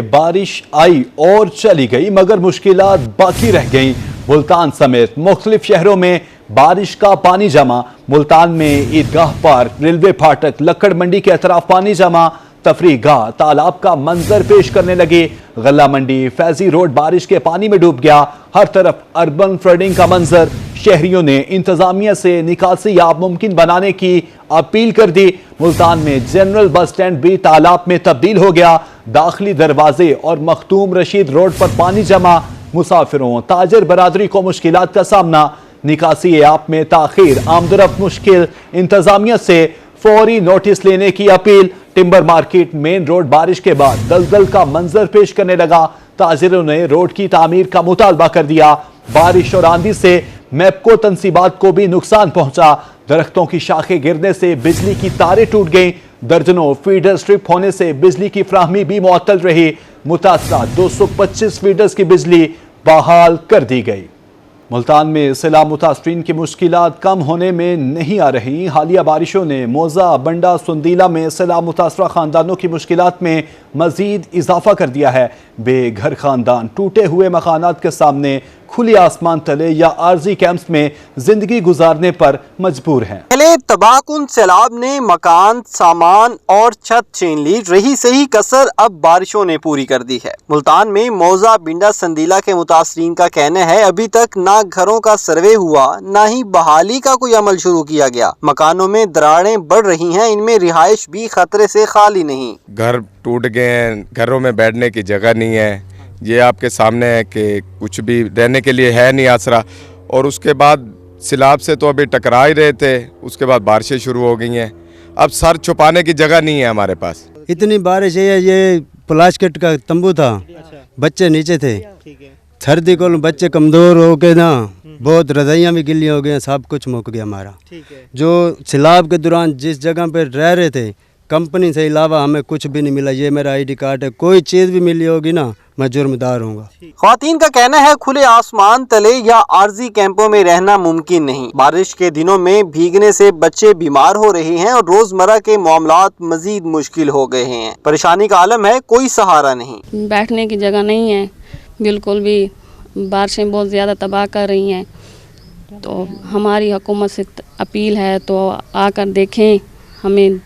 बारिश आई और चली गई मगर मुश्किलात बाकी रह गईं। मुल्तान समेत मुख्तलिफ शहरों में बारिश का पानी जमा। मुल्तान में ईदगाह पार्क, रेलवे फाटक, लक्कड़ मंडी के अतराफ पानी जमा। तफरीह गाह, तालाब का मंजर पेश करने लगे। गल्ला मंडी, फैजी रोड बारिश के पानी में डूब गया। हर तरफ अर्बन फ्लडिंग का मंजर। शहरियों ने इंतजामिया से निकासी आप मुमकिन बनाने की अपील कर दी। मुल्तान में जनरल बस स्टैंड भी तालाब में तब्दील हो गया। दाखिली दरवाजे और मखदूम रशीद रोड पर पानी जमा। मुसाफिरों, ताजर बरादरी को मुश्किलात का सामना। निकासी आप में ताखीर, आमदरफ्त मुश्किल। इंतजामिया से फौरी नोटिस लेने की appeal. Timber market main road बारिश के बाद दलदल का मंजर पेश करने लगा। ताजिरों ने रोड की तामीर का मुतालबा कर दिया। बारिश और आंधी से मैपको तंसीबात को भी नुकसान पहुंचा। दरख्तों की शाखें गिरने से बिजली की तारें टूट गईं। दर्जनों फीडर स्ट्रिप होने से बिजली की फ्राहमी भी मुअत्तल रही। मुतासरा 225 फीडर्स की बिजली बहाल कर दी गई। मुल्तान में सैलाब मुतासरीन की मुश्किलात कम होने में नहीं आ रही। हालिया बारिशों ने मोजा, बंडा, सुंदीला में सैलाब मुतासरा खानदानों की मुश्किलात में मजीद इजाफा कर दिया है। बेघर खानदान टूटे हुए मकानात के सामने खुले आसमान तले या आर्जी कैंप्स में जिंदगी गुजारने पर मजबूर हैं। पहले तबाहकुन सैलाब ने मकान, सामान और छत छीन ली। रही सही कसर अब बारिशों ने पूरी कर दी है। मुल्तान में मौजा, बिंडा, संदीला के मुतासरीन का कहना है अभी तक ना घरों का सर्वे हुआ, ना ही बहाली का कोई अमल शुरू किया गया। मकानों में दरारें बढ़ रही हैं, इनमें रिहाइश भी खतरे से खाली नहीं। घर टूट गए हैं, घरों में बैठने की जगह नहीं है। ये आपके सामने है कि कुछ भी रहने के लिए है नहीं आसरा। और उसके बाद सैलाब से तो अभी टकरा ही रहे थे, उसके बाद बारिशें शुरू हो गई हैं। अब सर छुपाने की जगह नहीं है हमारे पास। इतनी बारिश है, ये प्लास्टिक का तंबू था। बच्चे नीचे थे। सर्दी को बच्चे कमज़ोर हो गए ना, बहुत रजाइयाँ भी गिली हो गई, सब कुछ मुक गया हमारा। जो सैलाब के दौरान जिस जगह पे रह रहे थे, कंपनी से अलावा हमें कुछ भी नहीं मिला। ये मेरा आईडी कार्ड है, कोई चीज़ भी मिली होगी ना मैं जुर्मदार हूँगा। ख्वातीन का कहना है खुले आसमान तले या आर्जी कैंपों में रहना मुमकिन नहीं। बारिश के दिनों में भीगने से बच्चे बीमार हो रहे हैं और रोजमर्रा के मामलात मजीद मुश्किल हो गए हैं। परेशानी का आलम है, कोई सहारा नहीं। बैठने की जगह नहीं है बिल्कुल भी। बारिशें बहुत ज़्यादा तबाह कर रही हैं, तो हमारी हुकूमत से अपील है तो आकर देखें, हमें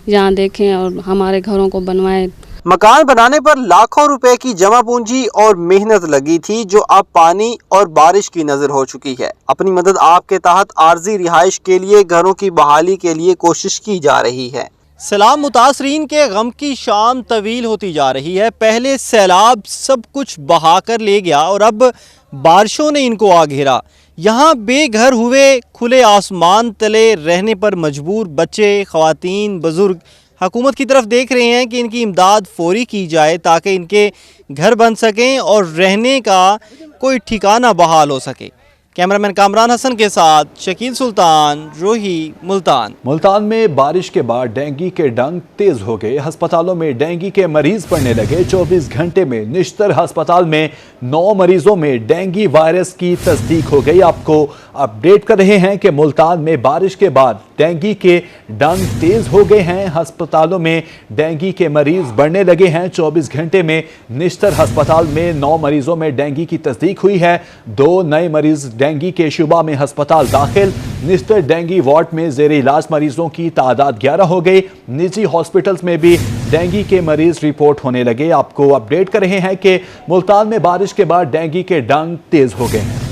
यहाँ देखें और हमारे घरों को बनवाएं। मकान बनाने पर लाखों रुपए की जमा पूंजी और मेहनत लगी थी, जो अब पानी और बारिश की नजर हो चुकी है। अपनी मदद आपके तहत आर्जी रिहाइश के लिए घरों की बहाली के लिए कोशिश की जा रही है। सैलाब मुतासरीन के गम की शाम तवील होती जा रही है। पहले सैलाब सब कुछ बहा कर ले गया और अब बारिशों ने इनको आ घेरा। यहाँ बेघर हुए, खुले आसमान तले रहने पर मजबूर बच्चे, ख्वातीन, बुजुर्ग हुकूमत की तरफ देख रहे हैं कि इनकी इमदाद फौरी की जाए ताकि इनके घर बन सकें और रहने का कोई ठिकाना बहाल हो सके। कैमरामैन कामरान हसन के साथ शकील सुल्तान, रोही, मुल्तान। मुल्तान में बारिश के बाद डेंगू के डंक तेज हो गए। अस्पतालों में डेंगू के मरीज पड़ने लगे। 24 घंटे में निश्तर अस्पताल में 9 मरीजों में डेंगू वायरस की तस्दीक हो गई। आपको अपडेट कर रहे हैं कि मुल्तान में बारिश के बाद डेंगू के डंक तेज हो गए हैं। अस्पतालों में डेंगू के मरीज बढ़ने लगे हैं। 24 घंटे में निश्तर अस्पताल में 9 मरीजों में डेंगू की तस्दीक हुई है। 2 नए मरीज डेंगू के शुबा में अस्पताल दाखिल। निश्तर डेंगू वार्ड में जेर इलाज मरीजों की तादाद 11 हो गई। निजी हॉस्पिटल्स में भी डेंगू के मरीज रिपोर्ट होने लगे। आपको अपडेट कर रहे हैं कि मुल्तान में बारिश के बाद डेंगू के डंक तेज हो गए हैं।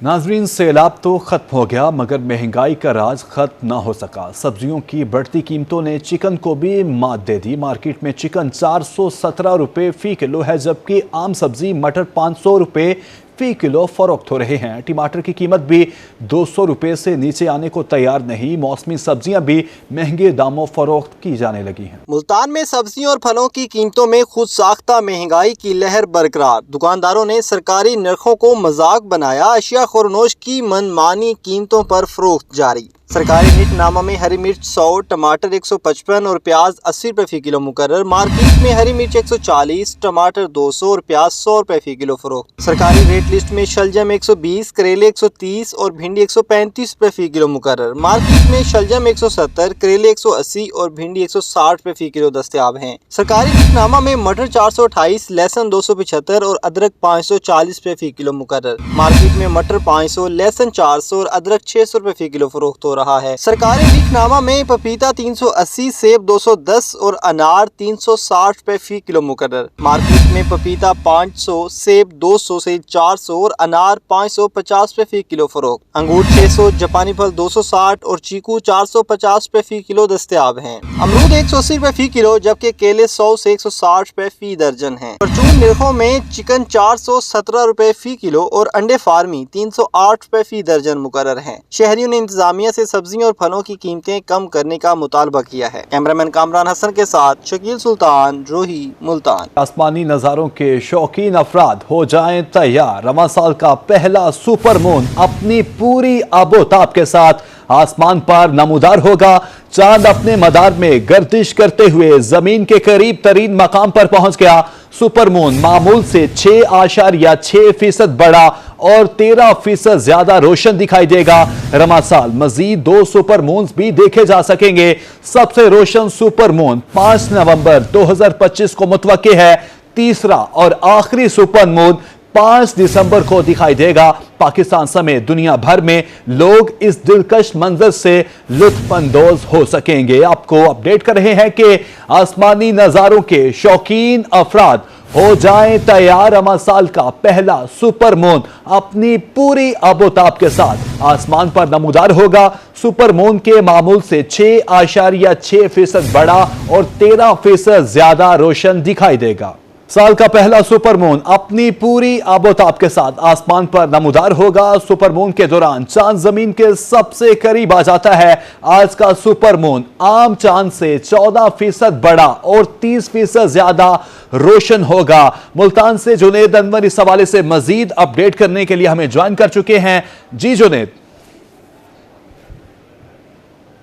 नाजरीन, सैलाब तो खत्म हो गया मगर महंगाई का राज खत्म ना हो सका। सब्जियों की बढ़ती कीमतों ने चिकन को भी मात दे दी। मार्केट में चिकन 417 रुपये फी किलो है, जबकि आम सब्जी मटर 500 रुपये फी किलो फरोख्त हो रहे हैं। टमाटर की कीमत भी 200 रुपये से नीचे आने को तैयार नहीं। मौसमी सब्जियां भी महंगे दामों फरोख्त की जाने लगी हैं। मुल्तान में सब्जियों और फलों की कीमतों में खुद साख्ता महंगाई की लहर बरकरार। दुकानदारों ने सरकारी नरखों को मजाक बनाया। अशिया खुरनोश की मनमानी कीमतों पर फरोख्त जारी। सरकारी रेटनामा में हरी मिर्च 100, टमाटर 155 और प्याज 80 रुपए फी किलो मुकर्रर। मार्केट में हरी मिर्च 140, टमाटर 200 और प्याज 100 रुपए फी किलो फरोख्त। सरकारी रेट लिस्ट में शलजम 120, करेले 130 और भिंडी 135 रुपए फी किलो मुकर्रर। मार्केट में शलजम 170, करेले 180 और भिंडी 160 रुपए फी किलो दस्तयाब हैं। सरकारी रेटनामा में मटर 428, लहसुन 275 और अदरक 540 रुपए फी किलो मुकर्रर। मार्केट में मटर 500, लहसुन 400 और अदरक 600 रुपए फी किलो फरोख्त हो रहा है। सरकारी रेटनामा में पपीता 380, सेब 210 और अनार 360 रुपए फी किलो मुकर्रर। मार्केट में पपीता 500, सेब 200 से 400 और अनार 550 रुपए फी किलो फरोख्त। अंगूर 600, जापानी फल 260 और चीकू 450 रुपए फी किलो दस्तयाब हैं। अमरूद 180 रुपए फी किलो जबकि केले 100 से 160 रुपए फी दर्जन हैं। परचून निरखों में चिकन 417 रुपए फी किलो और अंडे फार्मी 308 रुपए फी दर्जन मुकर्रर हैं। शहरियों ने इंतजामिया से सब्जियों और फलों की कीमतें कम करने का मुतालबा किया है। कैमरामैन कामरान हसन के साथ शकील सुल्तान, रोही, मुल्तान। आसमानी नज़ारों के शौकीन अफराद हो जाएं तैयार। रवां साल का पहला सुपर मून अपनी पूरी आबोताब के साथ आसमान पर नमूदार होगा। चांद अपने मदार में गर्दिश करते हुए जमीन के करीब तरीन मकाम पर पहुंच गया। सुपर मून मामूल से 6.6% बड़ा और 13% ज्यादा रोशन दिखाई देगा। रवां साल मजीद 2 सुपर मून्स भी देखे जा सकेंगे। सबसे रोशन सुपर मून 5 नवंबर 2025 को मुतवक्के है। तीसरा और आखिरी सुपर मून 5 दिसंबर को दिखाई देगा। पाकिस्तान समेत दुनिया भर में लोग इस दिलकश मंजर से लुत्फअंदोज हो सकेंगे। आपको अपडेट कर रहे हैं कि आसमानी नजारों के शौकीन अफराद हो जाएं तैयार। रवां साल का पहला सुपर मून अपनी पूरी आबोताब के साथ आसमान पर नमूदार होगा। सुपर मून के मामूल से 6.6% बड़ा और 13% ज्यादा रोशन दिखाई देगा। साल का पहला सुपर मून अपनी पूरी आबोताब के साथ आसमान पर नमूदार होगा। सुपर मून के दौरान चांद जमीन के सबसे करीब आ जाता है। आज का सुपर मून आम चांद से 14% बड़ा और 30% ज्यादा रोशन होगा। मुल्तान से जुनेद अनवर इस हवाले से मजीद अपडेट करने के लिए हमें ज्वाइन कर चुके हैं। जी जुनेद।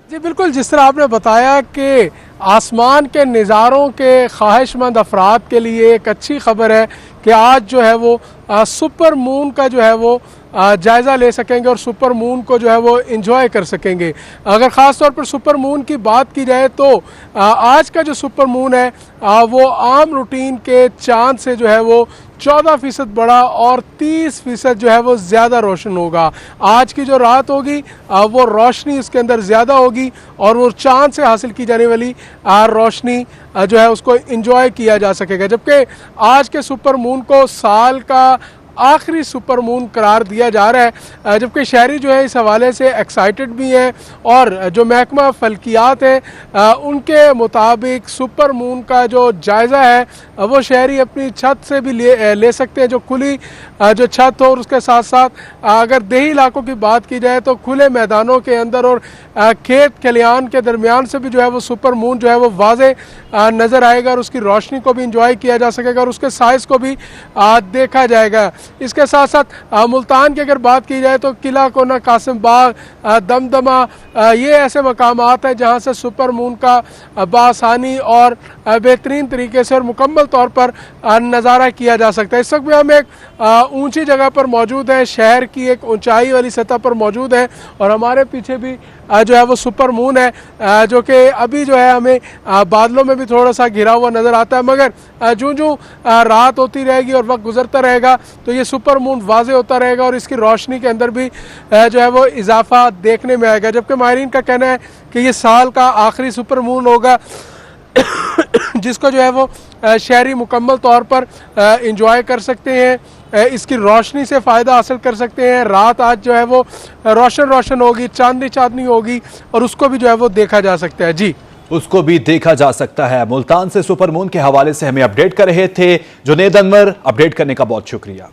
जी बिल्कुल, जिस तरह आपने बताया कि आसमान के नज़ारों के ख्वाहिशमंद अफराद के लिए एक अच्छी खबर है कि आज जो है वो सुपर मून का जो है वो जायज़ा ले सकेंगे और सुपर मून को जो है वो एंजॉय कर सकेंगे। अगर ख़ास तौर पर सुपर मून की बात की जाए तो आज का जो सुपर मून है वो आम रूटीन के चांद से जो है वो 14% बड़ा और 30% जो है वो ज़्यादा रोशन होगा। आज की जो रात होगी वो रोशनी उसके अंदर ज़्यादा होगी और वो चांद से हासिल की जाने वाली रोशनी जो है उसको एंजॉय किया जा सकेगा। जबकि आज के सुपर मून को साल का आखिरी सुपर मून करार दिया जा रहा है। जबकि शहरी जो है इस हवाले से एक्साइटेड भी हैं और जो महकमा फल्कियात है उनके मुताबिक सुपर मून का जो जायज़ा है वो शहरी अपनी छत से भी ले सकते हैं। जो खुली जो छत हो और उसके साथ साथ अगर देही इलाकों की बात की जाए तो खुले मैदानों के अंदर और खेत खलियान के दरमियान से भी जो है वो सुपर मून जो है वो वाज़े नज़र आएगा और उसकी रोशनी को भी इंजॉय किया जा सकेगा और उसके साइज़ को भी देखा जाएगा। इसके साथ साथ मुल्तान की अगर बात की जाए तो किला कोना, कासिम बाग, दमदमा ये ऐसे मकामात हैं जहाँ से सुपर मून का बासानी और बेहतरीन तरीके से और मुकम्मल तौर पर नज़ारा किया जा सकता है। इस वक्त में हम एक ऊंची जगह पर मौजूद हैं, शहर की एक ऊंचाई वाली सतह पर मौजूद हैं और हमारे पीछे भी जो है वो सुपर मून है जो कि अभी जो है हमें बादलों में भी थोड़ा सा घिरा हुआ नज़र आता है। मगर जो रात होती रहेगी और वक्त गुजरता रहेगा तो ये सुपर मून वाज़े होता रहेगा और इसकी रोशनी के अंदर भी जो है वो इजाफा देखने में आएगा। जबकि माहिरीन का कहना है कि ये साल का आखिरी सुपर मून होगा जिसको जो है वो शहरी मुकम्मल तौर पर इंजॉय कर सकते हैं, इसकी रोशनी से फ़ायदा हासिल कर सकते हैं। रात आज जो है वो रोशन होगी, चांदनी होगी और उसको भी जो है वो देखा जा सकता है। जी उसको भी देखा जा सकता है। मुल्तान से सुपर मून के हवाले से हमें अपडेट कर रहे थे जुनेद अनवर। अपडेट करने का बहुत शुक्रिया।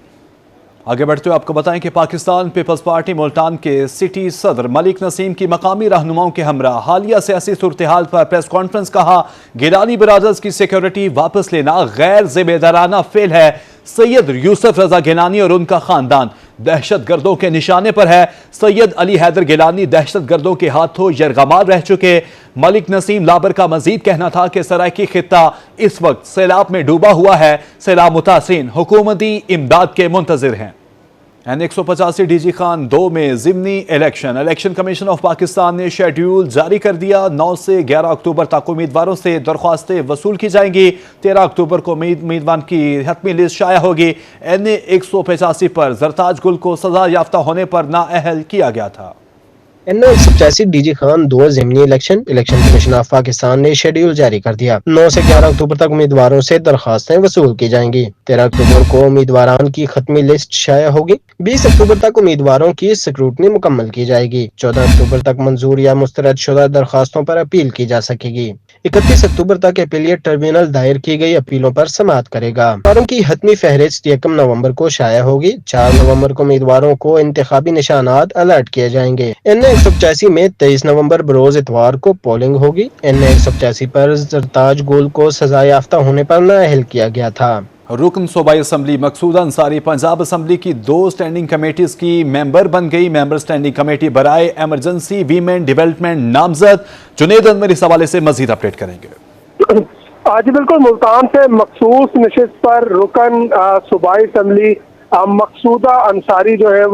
आगे बढ़ते हुए आपको बताएं कि पाकिस्तान पीपल्स पार्टी मुल्तान के सिटी सदर मलिक नसीम की मकामी रहनुमाओं के हमरा हालिया सियासी सूरत हाल पर प्रेस कॉन्फ्रेंस। कहा गिलानी ब्रादर्स की सिक्योरिटी वापस लेना गैर जिम्मेदाराना फेल है। सैयद यूसुफ रजा गिलानी और उनका खानदान दहशतगर्दों के निशाने पर है। सैयद अली हैदर गिलानी दहशतगर्दों के हाथों यरगमाल रह चुके। मलिक नसीम लाबर का मजीद कहना था कि सराइकी खित्ता इस वक्त सैलाब में डूबा हुआ है। सैलाब मुतासिरीन हुकूमती इमदाद के मुंतजिर हैं। N185 डीजी खान 2 में ज़िमनी इलेक्शन कमीशन ऑफ पाकिस्तान ने शेड्यूल जारी कर दिया। 9 से 11 अक्टूबर तक उम्मीदवारों से दरख्वास्तें वसूल की जाएंगी। 13 अक्टूबर को उम्मीदवार की हतमी लिस्ट शाया होगी। N185 पर जरताज गुल को सजा याफ्ता होने पर नाअहल किया गया था। N185 डीजी खान 2 ज़िमनी इलेक्शन कमीशन ऑफ पाकिस्तान ने शेड्यूल जारी कर दिया। 9 से 11 अक्टूबर तक उम्मीदवारों से दरखास्तें वसूल की जाएंगी। 13 अक्टूबर को उम्मीदवारान की खत्मी लिस्ट शाया होगी। 20 अक्टूबर तक उम्मीदवारों की स्क्रूटनी मुकम्मल की जाएगी। 14 अक्टूबर तक मंजूर या मुस्तरद शुदा दरखास्तों पर अपील की जा सकेगी। 31 अक्टूबर तक अपीलियट ट्रिब्यूनल दायर की गई अपीलों पर समाअत करेगा। उम्मीदवारों की हतमी फहरिस्त 1 नवंबर को शाया होगी। 4 नवंबर को उम्मीदवारों को इंतखाबी निशानात अलर्ट किए जाएंगे। N185 में 23 नवंबर बरोज इतवार को पोलिंग होगी। N185 पर जरताज गुल को सजा याफ्ता होने पर नाअहल किया गया था। रुकन सूबाई असम्बली मकसूदा अंसारी पंजाब असम्बली की 2 स्टैंडिंग कमेटीज की मेंबर बन गई। मेंबर स्टैंडिंग कमेटी बराए एमरजेंसी वीमेन डेवलपमेंट नामजद। जुनेद अनवर इस हवाले से मजीद अपडेट करेंगे। आज बिल्कुल मुल्तान से मखसूस नशिस्त पर रुकन सूबाई असम्बली मकसूदा अंसारी जो है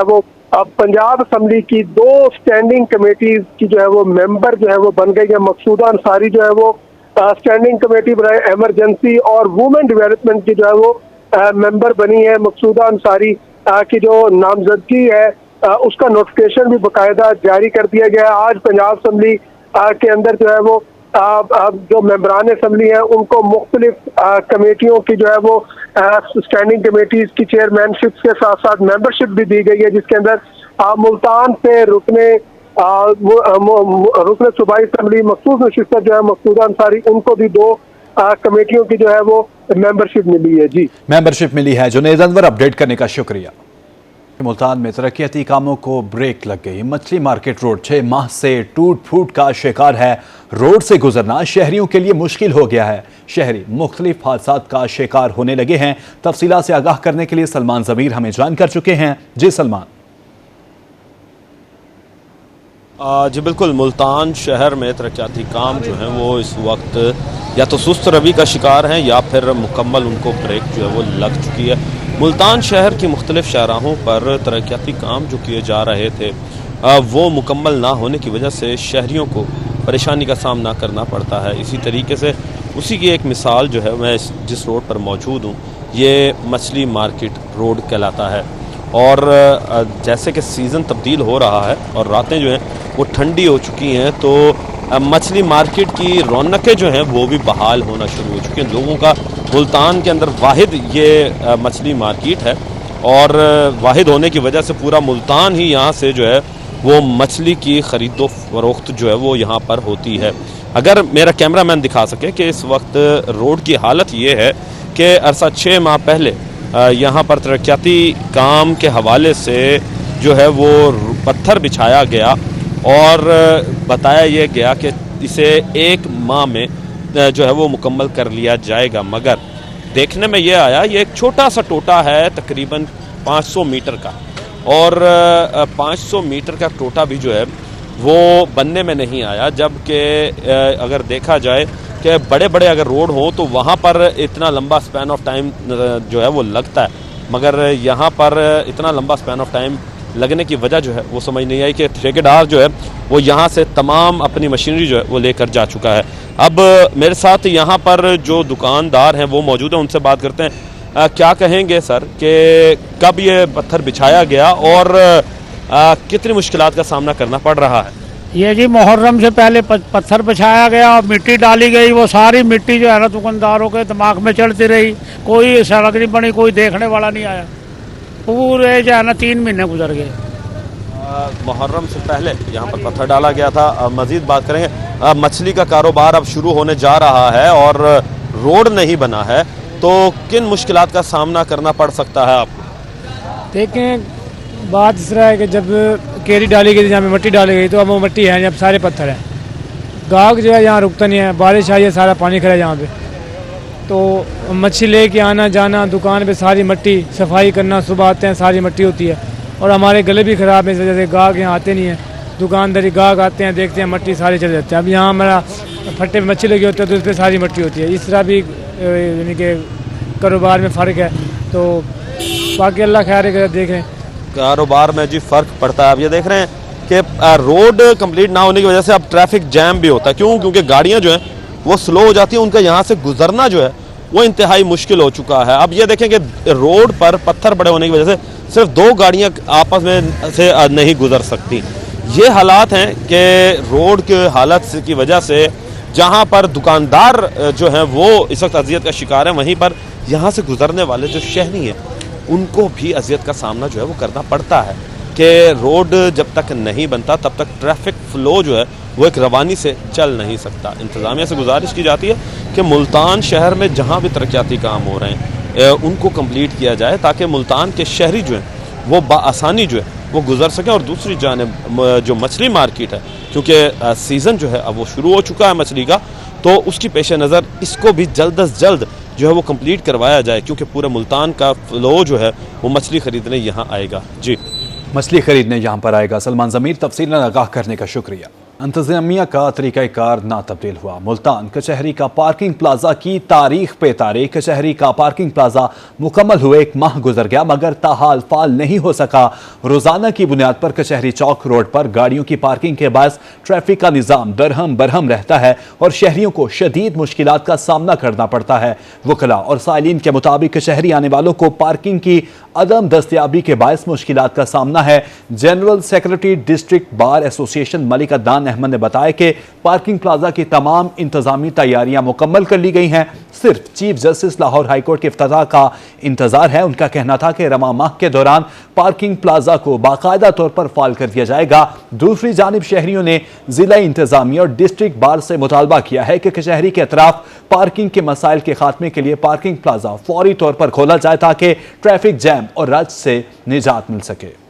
वो पंजाब असम्बली की 2 स्टैंडिंग कमेटीज की जो है वो मेंबर जो है वो बन गई है। मकसूदा अंसारी जो है वो स्टैंडिंग कमेटी बनाए एमरजेंसी और वुमेन डेवलपमेंट की जो है वो मेंबर बनी है। मकसूदा अंसारी की जो नामजदगी है उसका नोटिफिकेशन भी बाकायदा जारी कर दिया गया। आज पंजाब असम्बली के अंदर जो है वो जो मेंबरान असम्बली हैं उनको मुख्तलिफ कमेटियों की जो है वो स्टैंडिंग कमेटीज की चेयरमैनशिप के साथ साथ मेंबरशिप भी दी गई है, जिसके अंदर मुल्तान से रुकने सूबाई असम्बली मखसूस नशिस्त जो है मकसूदा अंसारी उनको भी 2 कमेटियों की जो है वो मेंबरशिप मिली है। जी मेंबरशिप मिली है। जुनेद अनवर अपडेट करने का शुक्रिया। मुल्तान में तरक्याती कामों को ब्रेक लग गई। मछली मार्केट रोड 6 माह से टूट फूट का शिकार है। रोड से गुजरना शहरियों के लिए मुश्किल हो गया है। शहरी मुख्तलिफ हादसात का शिकार होने लगे हैं। तफसीलात से आगाह करने के लिए सलमान ज़मीर हमें ज्वाइन कर चुके हैं। जी सलमान। जी बिल्कुल, मुल्तान शहर में तरक्याती काम जो हैं वो इस वक्त या तो सुस्त रवि का शिकार हैं या फिर मुकम्मल उनको ब्रेक जो है वो लग चुकी है। मुल्तान शहर की मुख्तलिफ शाहराहों पर तरक्याती काम जो किए जा रहे थे वो मुकम्मल ना होने की वजह से शहरियों को परेशानी का सामना करना पड़ता है। इसी तरीके से उसी की एक मिसाल जो है मैं जिस रोड पर मौजूद हूँ ये मछली मार्केट रोड कहलाता है। और जैसे कि सीज़न तब्दील हो रहा है और रातें जो हैं वो ठंडी हो चुकी हैं तो मछली मार्केट की रौनकें जो हैं वो भी बहाल होना शुरू हो चुकी हैं। लोगों का मुल्तान के अंदर वाहिद ये मछली मार्केट है और वाहिद होने की वजह से पूरा मुल्तान ही यहाँ से जो है वो मछली की ख़रीदो फरोख्त जो है वो यहाँ पर होती है। अगर मेरा कैमरामैन दिखा सके कि इस वक्त रोड की हालत ये है कि अरसा 6 माह पहले यहाँ पर तरक्याती काम के हवाले से जो है वो पत्थर बिछाया गया और बताया यह गया कि इसे 1 माह में जो है वो मुकम्मल कर लिया जाएगा, मगर देखने में यह आया ये एक छोटा सा टोटा है तकरीबन 500 मीटर का और 500 मीटर का टोटा भी जो है वो बनने में नहीं आया। जबकि अगर देखा जाए कि बड़े बड़े अगर रोड हो तो वहाँ पर इतना लंबा स्पैन ऑफ टाइम जो है वो लगता है, मगर यहाँ पर इतना लंबा स्पैन ऑफ टाइम लगने की वजह जो है वो समझ नहीं आई कि ठेकेदार जो है वो यहाँ से तमाम अपनी मशीनरी जो है वो लेकर जा चुका है। अब मेरे साथ यहाँ पर जो दुकानदार हैं वो मौजूद हैं, उनसे बात करते हैं। क्या कहेंगे सर कि कब ये पत्थर बिछाया गया और कितनी मुश्किलात का सामना करना पड़ रहा है? ये जी मुहर्रम से पहले पत्थर बिछाया गया और मिट्टी डाली गई। वो सारी मिट्टी जो है ना दुकानदारों के दिमाग में चढ़ती रही, कोई सड़क नहीं बनी, कोई देखने वाला नहीं आया। पूरे जो है ना 3 महीने गुजर गए। मुहर्रम से पहले यहाँ पर पत्थर डाला गया था। मजीद बात करेंगे। मछली का कारोबार अब शुरू होने जा रहा है और रोड नहीं बना है तो किन मुश्किलात का सामना करना पड़ सकता है आपको? देखें, बात इस तरह है कि जब केरी डाली गई थी, जहाँ पे मिट्टी डाली गई तो अब वो मिट्टी है, जब सारे पत्थर हैं, गाहक जो है यहाँ रुकता नहीं है। बारिश आई है, सारा पानी खड़ा है यहाँ पे, तो मच्छी लेके आना जाना, दुकान पे सारी मिट्टी, सफाई करना, सुबह आते हैं सारी मिट्टी होती है। और हमारे गले भी ख़राब है, इस वजह से गाहक यहाँ आते नहीं है। दुकानदारी गाहक आते हैं, देखते हैं मट्टी सारी चले जाते हैं। अब यहाँ हमारा फट्टे पे मच्छी लगी होती है तो उस पर सारी मिट्टी होती है। इस तरह भी यानी कि कारोबार में फ़र्क है। तो बाकी अल्लाह खैर करे, देखें कारोबार में जी फ़र्क पड़ता है। अब ये देख रहे हैं कि रोड कंप्लीट ना होने की वजह से अब ट्रैफिक जैम भी होता है। क्यों? क्योंकि गाड़ियाँ जो हैं वो स्लो हो जाती हैं, उनका यहाँ से गुजरना जो है वो इंतहाई मुश्किल हो चुका है। अब ये देखें कि रोड पर पत्थर पड़े होने की वजह से सिर्फ 2 गाड़ियाँ आपस में से नहीं गुजर सकती। ये हालात हैं कि रोड की हालत की वजह से जहाँ पर दुकानदार जो हैं वो इस वक्त अजियत का शिकार है, वहीं पर यहाँ से गुजरने वाले जो शहरी हैं उनको भी अजियत का सामना जो है वो करना पड़ता है कि रोड जब तक नहीं बनता तब तक ट्रैफिक फ़्लो जो है वो एक रवानी से चल नहीं सकता। इंतज़ामिया से गुजारिश की जाती है कि मुल्तान शहर में जहाँ भी तरक्याती काम हो रहे हैं उनको कंप्लीट किया जाए ताकि मुल्तान के शहरी जो हैं वो बआसानी जो है वो गुजर सकें। और दूसरी जानिब जो मछली मार्केट है, क्योंकि सीज़न जो है अब वो शुरू हो चुका है मछली का, तो उसकी पेश नज़र इसको भी जल्द अज जल्द जो है वो कंप्लीट करवाया जाए, क्योंकि पूरे मुल्तान का फ़्लो जो है वो मछली ख़रीदने यहाँ आएगा। जी, मछली खरीदने यहाँ पर आएगा। सलमान ज़मीर, तफसील आगाह करने का शुक्रिया। इंतज़ामिया का तरीक़ाकार ना तब्दील हुआ। मुल्तान कचहरी का पार्किंग प्लाजा की तारीख पे तारीख। कचहरी का पार्किंग प्लाजा मुकम्मल हुए 1 माह गुजर गया मगर ताहाल फाल नहीं हो सका। रोजाना की बुनियाद पर कचहरी चौक रोड पर गाड़ियों की पार्किंग के बायस ट्रैफिक का निज़ाम दरहम बरहम रहता है और शहरियों को शदीद मुश्किलात का सामना करना पड़ता है। वकला और साइलिन के मुताबिक कचहरी आने वालों को पार्किंग की अदम दस्तयाबी के बायस मुश्किलात का सामना है। General secretary district bar association Malik Adnan Ahmad ने बताया कि पार्किंग प्लाजा की तमाम इंतजामी तैयारियां मुकम्मल कर ली गई हैं। सिर्फ चीफ जस्टिस लाहौर हाईकोर्ट के इफ्तिताह का इंतजार है। उनका कहना था कि रमा माह के दौरान पार्किंग प्लाजा को बाकायदा तौर पर फाल कर दिया जाएगा। दूसरी जानिब शहरियों ने जिला इंतजामिया और डिस्ट्रिक्ट बार से मुतालबा किया है कि कचहरी के अतराफ पार्किंग के मसाइल के खात्मे के लिए पार्किंग प्लाजा फौरी तौर पर खोला जाए ताकि ट्रैफिक जैम और रश से निजात मिल सके।